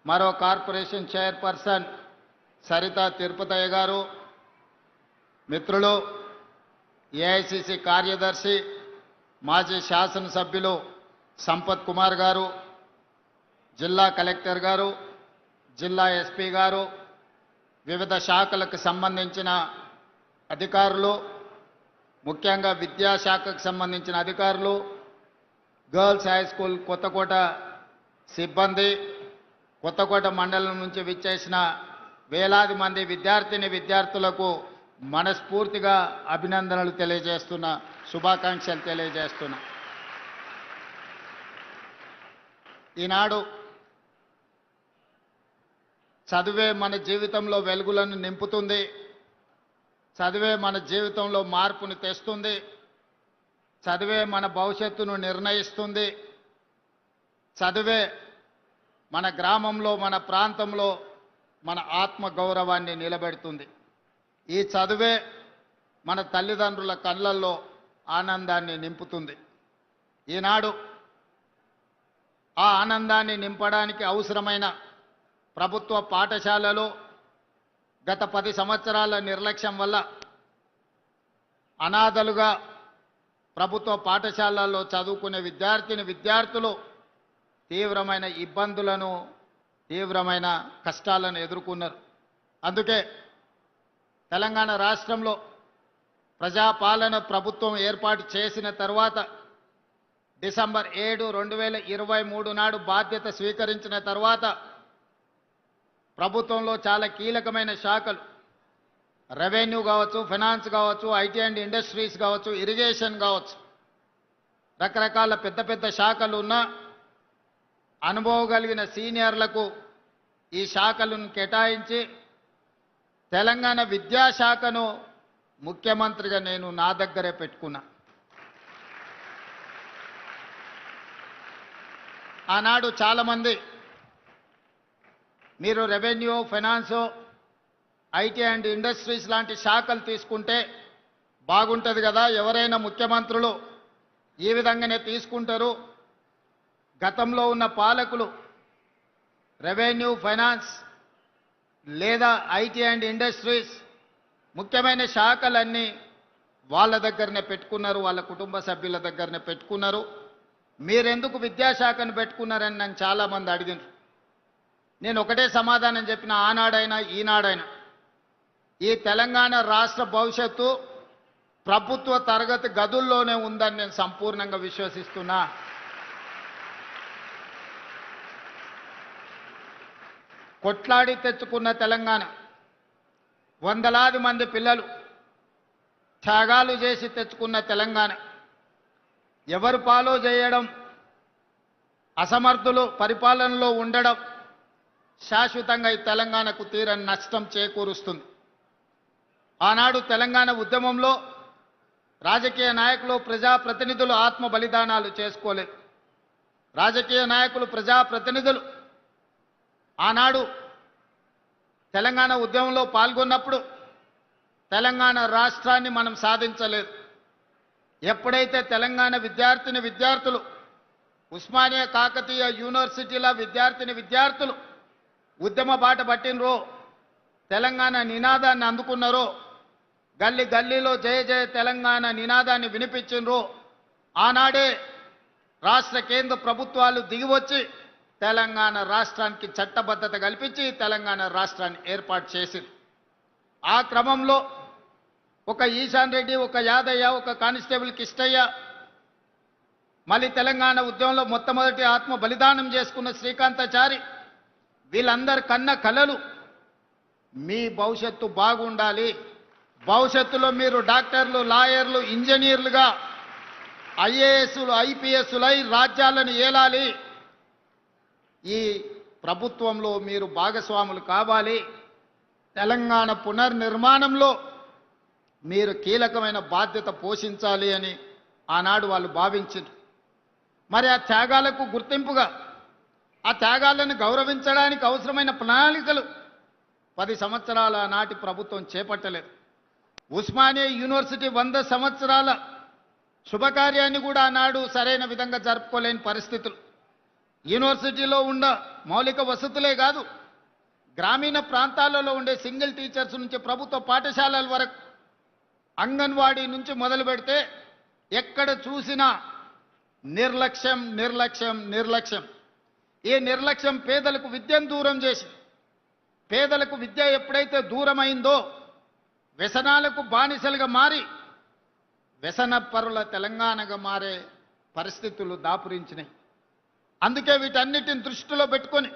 మరో corporation chairperson Saritha Tirupathaiah గారు, మిత్రులు ఏఐసిసి కార్యదర్శి మాజీ శాసనసభ్యులు సంపత్ కుమార్ గారు, జిల్లా కలెక్టర్ గారు, జిల్లా ఎస్పీ గారు, వివిధ శాఖలకు సంబంధించిన అధికారులు, ముఖ్యంగా విద్యాశాఖకు సంబంధించిన అధికారులు, గర్ల్స్ హై స్కూల్ కొత్తకోట సిబ్బంది, కొత్తకోట మండలం నుంచి విచ్చేసిన వేలాది మంది విద్యార్థులకు మనస్ఫూర్తిగా అభినందనలు తెలియజేస్తున్నా, శుభాకాంక్షలు తెలియజేస్తున్నా. ఈనాడు చదువే మన జీవితంలో వెలుగులను నింపుతుంది, చదివే మన జీవితంలో మార్పుని తెస్తుంది, చదివే మన భవిష్యత్తును నిర్ణయిస్తుంది, చదివే మన గ్రామంలో మన ప్రాంతంలో మన ఆత్మగౌరవాన్ని నిలబెడుతుంది. ఈ చదువే మన తల్లిదండ్రుల కళ్ళల్లో ఆనందాన్ని నింపుతుంది. ఈనాడు ఆ ఆనందాన్ని నింపడానికి అవసరమైన ప్రభుత్వ పాఠశాలలో గత 10 సంవత్సరాల నిర్లక్ష్యం వల్ల అనాథలుగా ప్రభుత్వ పాఠశాలల్లో చదువుకునే విద్యార్థులు తీవ్రమైన ఇబ్బందులను, తీవ్రమైన కష్టాలను ఎదుర్కొన్నారు. అందుకే తెలంగాణ రాష్ట్రంలో ప్రజాపాలన ప్రభుత్వం ఏర్పాటు చేసిన తర్వాత డిసెంబర్ 7, 2023 నాడు బాధ్యత స్వీకరించిన తర్వాత ప్రభుత్వంలో చాలా కీలకమైన శాఖలు, రెవెన్యూ కావచ్చు, ఫైనాన్స్ కావచ్చు, ఐటీ అండ్ ఇండస్ట్రీస్ కావచ్చు, ఇరిగేషన్ కావచ్చు, రకరకాల పెద్ద పెద్ద శాఖలు ఉన్న అనుభవం కలిగిన సీనియర్లకు ఈ శాఖలను కేటాయించి తెలంగాణ విద్యాశాఖను ముఖ్యమంత్రిగా నేను నా దగ్గరే పెట్టుకున్నా. ఆనాడు చాలామంది మీరు revenue, finance, IT and industries లాంటి శాఖలు తీసుకుంటే బాగుంటుంది కదా, ఎవరైనా ముఖ్యమంత్రులు ఈ విధంగానే తీసుకుంటారు, గతంలో ఉన్న పాలకులు రెవెన్యూ, ఫైనాన్స్ లేదా ఐటీ అండ్ ఇండస్ట్రీస్ ముఖ్యమైన శాఖలన్నీ వాళ్ళ దగ్గరనే పెట్టుకున్నారు, వాళ్ళ కుటుంబ సభ్యుల దగ్గరనే పెట్టుకున్నారు, మీరెందుకు విద్యాశాఖను పెట్టుకున్నారని నన్ను చాలామంది అడిగినారు. నేను ఒకటే సమాధానం చెప్పిన, ఆనాడైనా ఈనాడైనా ఈ తెలంగాణ రాష్ట్ర భవిష్యత్తు ప్రభుత్వ తరగతి గదుల్లోనే ఉందని నేను సంపూర్ణంగా విశ్వసిస్తున్నా. కొట్లాడి తెచ్చుకున్న తెలంగాణ, వందలాది మంది పిల్లలు త్యాగాలు చేసి తెచ్చుకున్న తెలంగాణ, ఎవరు ఫాలో చేయడం, అసమర్థులు పరిపాలనలో ఉండడం శాశ్వతంగా ఈ తెలంగాణకు తీరని నష్టం చేకూరుస్తుంది. ఆనాడు తెలంగాణ ఉద్యమంలో రాజకీయ నాయకులు, ప్రజాప్రతినిధులు ఆత్మ బలిదానాలు చేసుకోలేదు. రాజకీయ నాయకులు, ప్రజాప్రతినిధులు ఆనాడు తెలంగాణ ఉద్యమంలో పాల్గొన్నప్పుడు తెలంగాణ రాష్ట్రాన్ని మనం సాధించలేదు. ఎప్పుడైతే తెలంగాణ విద్యార్థులు, ఉస్మానియా కాకతీయ యూనివర్సిటీల విద్యార్థులు ఉద్యమ బాట పట్టినరో, తెలంగాణ నినాదాన్ని అందుకున్నారో, గల్లీ గల్లీలో జయ జయ తెలంగాణ నినాదాన్ని వినిపించినరో, ఆనాడే రాష్ట్ర కేంద్ర ప్రభుత్వాలు దిగివచ్చి తెలంగాణ రాష్ట్రానికి చట్టబద్ధత కల్పించి తెలంగాణ రాష్ట్రాన్ని ఏర్పాటు చేసింది. ఆ క్రమంలో ఒక ఈశాన్ రెడ్డి, ఒక యాదయ్య, ఒక కానిస్టేబుల్ కిష్టయ్య, మళ్ళీ తెలంగాణ ఉద్యమంలో మొట్టమొదటి ఆత్మ బలిదానం చేసుకున్న శ్రీకాంతాచారి, వీళ్ళందరి కన్న కలలు మీ భవిష్యత్తు బాగుండాలి, భవిష్యత్తులో మీరు డాక్టర్లు, లాయర్లు, ఇంజనీర్లుగా, ఐఏఎస్లు, ఐపీఎస్లై రాజ్యాలను ఏలాలి, ఈ ప్రభుత్వంలో మీరు భాగస్వాములు కావాలి, తెలంగాణ పునర్నిర్మాణంలో మీరు కీలకమైన బాధ్యత పోషించాలి అని ఆనాడు వాళ్ళు భావించారు. మరి ఆ త్యాగాలకు గుర్తింపుగా, ఆ త్యాగాలను గౌరవించడానికి అవసరమైన ప్రణాళికలు 10 సంవత్సరాల నాటి ప్రభుత్వం చేపట్టలేదు. ఉస్మానియా యూనివర్సిటీ 100 సంవత్సరాల శుభకార్యాన్ని కూడా ఆనాడు సరైన విధంగా జరుపుకోలేని పరిస్థితులు. యూనివర్సిటీలో ఉన్న మౌలిక వసతులే కాదు, గ్రామీణ ప్రాంతాలలో ఉండే సింగిల్ టీచర్స్ నుంచి ప్రభుత్వ పాఠశాలల వరకు, అంగన్వాడీ నుంచి మొదలు పెడితే ఎక్కడ చూసినా నిర్లక్ష్యం నిర్లక్ష్యం నిర్లక్ష్యం. ఈ నిర్లక్ష్యం పేదలకు విద్యను దూరం చేసి, పేదలకు విద్య ఎప్పుడైతే దూరమైందో వ్యసనాలకు బానిసలుగా మారి వ్యసన పరుల తెలంగాణగా మారే పరిస్థితులు దాపురించినాయి. అందుకే వీటన్నిటిని దృష్టిలో పెట్టుకొని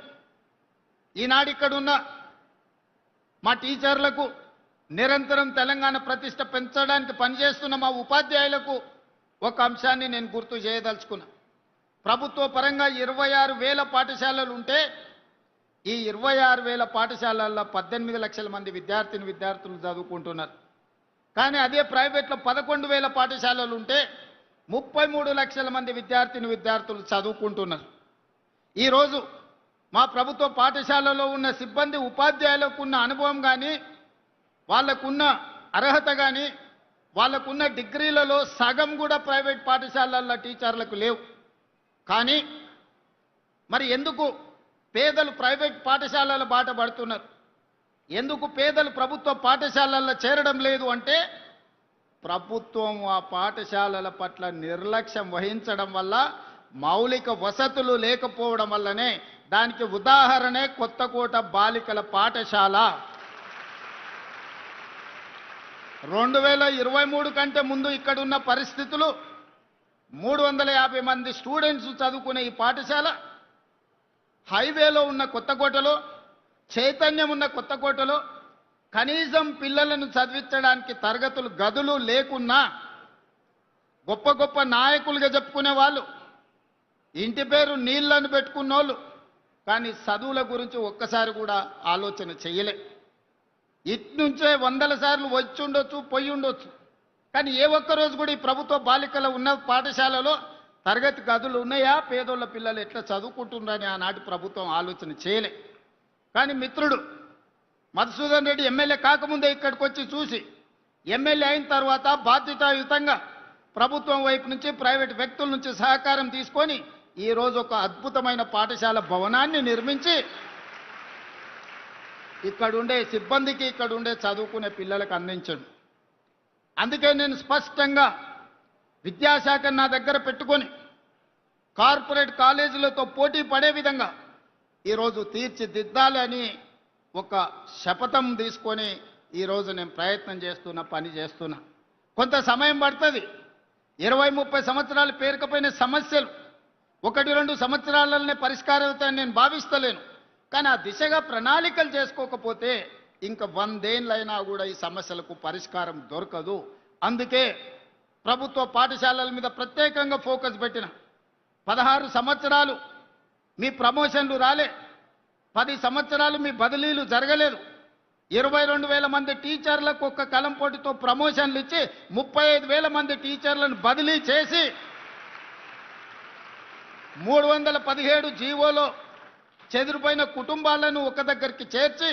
ఈనాడు ఇక్కడున్న మా టీచర్లకు, నిరంతరం తెలంగాణ ప్రతిష్ట పెంచడానికి పనిచేస్తున్న మా ఉపాధ్యాయులకు ఒక అంశాన్ని నేను గుర్తు చేయదలుచుకున్నా. ప్రభుత్వ పరంగా 26,000 పాఠశాలలు ఉంటే ఈ 26,000 పాఠశాలల్లో 18 లక్షల మంది విద్యార్థులు చదువుకుంటున్నారు. కానీ అదే ప్రైవేట్లో 11,000 పాఠశాలలు ఉంటే 33 లక్షల మంది విద్యార్థులు చదువుకుంటున్నారు. ఈరోజు మా ప్రభుత్వ పాఠశాలలో ఉన్న సిబ్బంది, ఉపాధ్యాయులకు ఉన్న అనుభవం కానీ, వాళ్ళకున్న అర్హత కానీ, వాళ్ళకున్న డిగ్రీలలో సగం కూడా ప్రైవేట్ పాఠశాలల్లో టీచర్లకు లేవు. కానీ మరి ఎందుకు పేదలు ప్రైవేట్ పాఠశాలల బాట పడుతున్నారు? ఎందుకు పేదలు ప్రభుత్వ పాఠశాలల్లో చేరడం లేదు అంటే, ప్రభుత్వం ఆ పాఠశాలల పట్ల నిర్లక్ష్యం వహించడం వల్ల, మౌలిక వసతులు లేకపోవడం వల్లనే. దానికి ఉదాహరణే కొత్తకోట బాలికల పాఠశాల. 2023 కంటే ముందు ఇక్కడున్న పరిస్థితులు 350 మంది స్టూడెంట్స్ చదువుకునే ఈ పాఠశాల హైవేలో ఉన్న కొత్తకోటలో, చైతన్యం ఉన్న కొత్తకోటలో కనీసం పిల్లలను చదివించడానికి తరగతులు గదులు లేకున్నా గొప్ప గొప్ప నాయకులుగా చెప్పుకునే వాళ్ళు, ఇంటి పేరు నీళ్లను పెట్టుకున్నోళ్ళు, కానీ చదువుల గురించి ఒక్కసారి కూడా ఆలోచన చేయలే. ఇట్నుంచే 100 సార్లు వచ్చి ఉండొచ్చు, పోయి ఉండొచ్చు, కానీ ఏ ఒక్కరోజు కూడా ఈ ప్రభుత్వ బాలికల ఉన్న పాఠశాలలో తరగతి గదులు ఉన్నాయా, పేదోళ్ళ పిల్లలు ఎట్లా చదువుకుంటున్నారని ఆనాటి ప్రభుత్వం ఆలోచన చేయలే. కానీ మిత్రుడు మధుసూదన్ రెడ్డి ఎమ్మెల్యే కాకముందే ఇక్కడికి వచ్చి చూసి, ఎమ్మెల్యే అయిన తర్వాత బాధ్యతాయుతంగా ప్రభుత్వం వైపు నుంచి, ప్రైవేట్ వ్యక్తుల నుంచి సహకారం తీసుకొని ఈరోజు ఒక అద్భుతమైన పాఠశాల భవనాన్ని నిర్మించి ఇక్కడుండే సిబ్బందికి, ఇక్కడుండే చదువుకునే పిల్లలకు అందించండి. అందుకే నేను స్పష్టంగా విద్యాశాఖ నా దగ్గర పెట్టుకొని కార్పొరేట్ కాలేజీలతో పోటీ పడే విధంగా ఈరోజు తీర్చిదిద్దాలని ఒక శపథం తీసుకొని ఈరోజు నేను ప్రయత్నం చేస్తున్నా, పని చేస్తున్నా. కొంత సమయం పడుతుంది. 20-30 సంవత్సరాలు పేరుకపోయిన సమస్యలు 1-2 సంవత్సరాలనే పరిష్కారం అవుతాయని నేను భావిస్తలేను. కానీ ఆ దిశగా ప్రణాళికలు చేసుకోకపోతే ఇంకా 100 ఏళ్ళైనా కూడా ఈ సమస్యలకు పరిష్కారం దొరకదు. అందుకే ప్రభుత్వ పాఠశాలల మీద ప్రత్యేకంగా ఫోకస్ పెట్టిన. 16 సంవత్సరాలు మీ ప్రమోషన్లు రాలే, 10 సంవత్సరాలు మీ బదిలీలు జరగలేదు. 22,000 మంది టీచర్లకు ఒక్క కలం పోటీతో ప్రమోషన్లు ఇచ్చి 35,000 మంది టీచర్లను బదిలీ చేసి 317 జీవోలో చెదిరిపోయిన కుటుంబాలను ఒక దగ్గరికి చేర్చి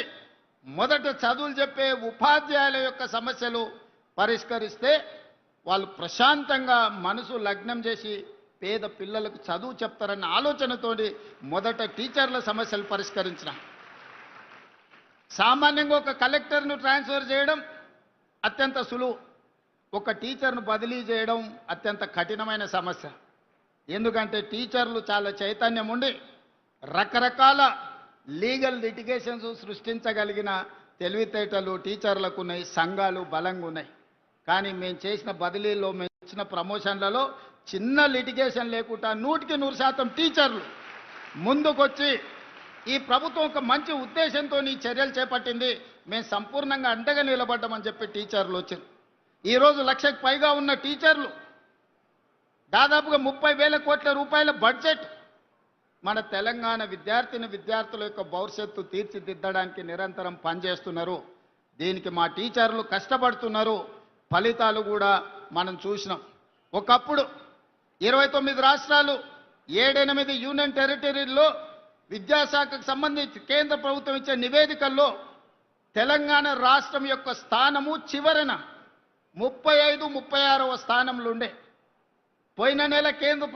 మొదట చదువులు చెప్పే ఉపాధ్యాయుల యొక్క సమస్యలు పరిష్కరిస్తే వాళ్ళు ప్రశాంతంగా మనసు లగ్నం చేసి పేద పిల్లలకు చదువు చెప్తారన్న ఆలోచనతోటి మొదట టీచర్ల సమస్యలు పరిష్కరించిన. సామాన్యంగా ఒక కలెక్టర్ను ట్రాన్స్ఫర్ చేయడం అత్యంత సులువు, ఒక టీచర్ను బదిలీ చేయడం అత్యంత కఠినమైన సమస్య. ఎందుకంటే టీచర్లు చాలా చైతన్యం ఉండి రకరకాల లీగల్ లిటిగేషన్స్ సృష్టించగలిగిన తెలివితేటలు టీచర్లకు ఉన్నాయి, సంఘాలు బలంగా ఉన్నాయి. కానీ మేము చేసిన బదిలీలో, మేము ఇచ్చిన ప్రమోషన్లలో చిన్న లిటిగేషన్ లేకుండా 100% టీచర్లు ముందుకొచ్చి ఈ ప్రభుత్వం ఒక మంచి ఉద్దేశంతో ఈ చర్యలు చేపట్టింది, మేము సంపూర్ణంగా అండగా నిలబడ్డామని చెప్పి టీచర్లు వచ్చారు. ఈరోజు 1,00,000కు పైగా ఉన్న టీచర్లు, దాదాపుగా 30,000 కోట్ల రూపాయల బడ్జెట్ మన తెలంగాణ విద్యార్థుల యొక్క భవిష్యత్తు తీర్చిదిద్దడానికి నిరంతరం పనిచేస్తున్నారు. దీనికి మా టీచర్లు కష్టపడుతున్నారు. ఫలితాలు కూడా మనం చూసినాం. ఒకప్పుడు 29 రాష్ట్రాలు, 7-8 యూనియన్ టెరిటరీల్లో విద్యాశాఖకు సంబంధించి కేంద్ర ప్రభుత్వం ఇచ్చే నివేదికల్లో తెలంగాణ రాష్ట్రం యొక్క స్థానము చివరన 35-36వ స్థానంలో ఉండే. పోయిన నెల కేంద్ర